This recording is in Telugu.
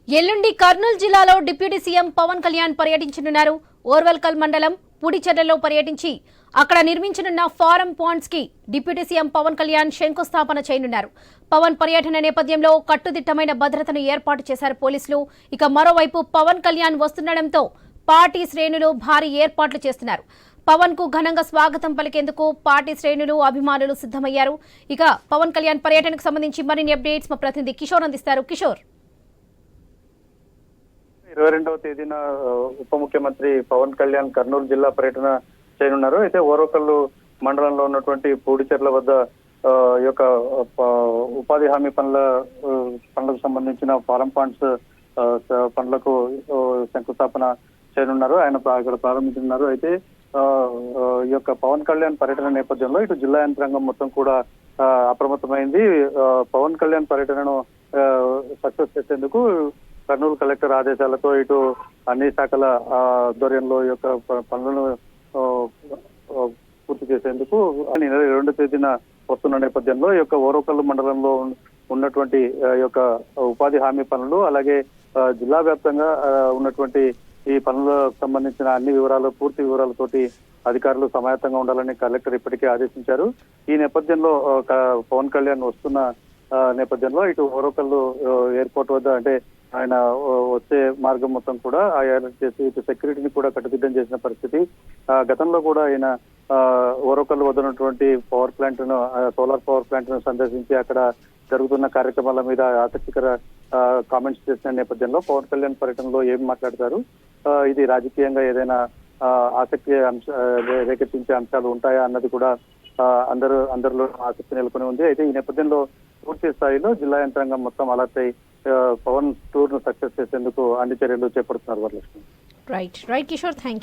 ఎల్లుండి కర్నూలు జిల్లాలో డిప్యూటీ సీఎం పవన్ కళ్యాణ్ పర్యటించనున్నారు. ఓర్వల్కల్ మండలం పుడిచెర్లలో పర్యటించి అక్కడ నిర్మించనున్న ఫారం పాండ్స్ కి డిప్యూటీ సీఎం పవన్ కళ్యాణ్ శంకుస్థాపన చేయనున్నారు. పవన్ పర్యటన నేపథ్యంలో కట్టుదిట్టమైన భద్రతను ఏర్పాటు చేశారు పోలీసులు. ఇక మరోవైపు పవన్ కళ్యాణ్ వస్తుండటంతో పార్టీ శ్రేణులు భారీ ఏర్పాట్లు చేస్తున్నారు. పవన్ కు ఘనంగా స్వాగతం పలికేందుకు పార్టీ శ్రేణులు అభిమానులు సిద్ధమయ్యారు. ఇక పవన్ కళ్యాణ్ పర్యటనకు సంబంధించి మరిన్ని అప్డేట్స్ మా ప్రతినిధి కిషోర్ అందిస్తారు. కిషోర్, 22వ తేదీన ఉప ముఖ్యమంత్రి పవన్ కళ్యాణ్ కర్నూలు జిల్లా పర్యటన చేయనున్నారు. అయితే ఓర్వకల్లు మండలంలో ఉన్నటువంటి పూడిచెర్ల వద్ద ఈ యొక్క ఉపాధి హామీ పనులకు సంబంధించిన ఫారం పాండ్స్ పనులకు శంకుస్థాపన చేయనున్నారు. ఆయన ఇక్కడ ప్రారంభించనున్నారు. అయితే ఈ యొక్క పవన్ కళ్యాణ్ పర్యటన నేపథ్యంలో ఇటు జిల్లా యంత్రాంగం మొత్తం కూడా అప్రమత్తమైంది. పవన్ కళ్యాణ్ పర్యటనను సక్సెస్ చేసేందుకు కర్నూలు కలెక్టర్ ఆదేశాలతో ఇటు అన్ని శాఖల ఆధ్వర్యంలో ఈ యొక్క పనులను పూర్తి చేసేందుకు 22వ తేదీన వస్తున్న నేపథ్యంలో ఈ యొక్క ఓర్వకల్లు మండలంలో ఉన్నటువంటి ఈ యొక్క ఉపాధి హామీ పనులు, అలాగే జిల్లా వ్యాప్తంగా ఉన్నటువంటి ఈ పనులకు సంబంధించిన అన్ని వివరాలు, పూర్తి వివరాలతోటి అధికారులు సమాయత్తంగా ఉండాలని కలెక్టర్ ఇప్పటికే ఆదేశించారు. ఈ నేపథ్యంలో పవన్ కళ్యాణ్ వస్తున్న నేపథ్యంలో ఇటు ఓర్వకల్లు ఎయిర్పోర్ట్ వద్ద అంటే ఆయన వచ్చే మార్గం మొత్తం కూడా అలర్ట్ చేసి ఇటు సెక్యూరిటీని కూడా కట్టుదిట్టం చేసిన పరిస్థితి. గతంలో కూడా ఆయన ఓర్వకల్లు వద్ద ఉన్నటువంటి పవర్ ప్లాంట్ ను, సోలార్ పవర్ ప్లాంట్ ను సందర్శించి అక్కడ జరుగుతున్న కార్యక్రమాల మీద ఆసక్తికర కామెంట్స్ చేసిన నేపథ్యంలో పవన్ కళ్యాణ్ పర్యటనలో ఏం మాట్లాడతారు, ఇది రాజకీయంగా ఏదైనా ఆసక్తి రేకెత్తించే అంశాలు ఉంటాయా అన్నది కూడా అందరిలో ఆసక్తి నెలకొని ఉంది. అయితే ఈ నేపథ్యంలో పూర్తి స్థాయిలో జిల్లా యంత్రాంగం మొత్తం అలర్ట్ అయి పవన్ టూర్ ను సక్సెస్ చేసేందుకు అన్ని చర్యలు చేపడుతున్నారు. Varalakshmi. Right Kishore, thank you.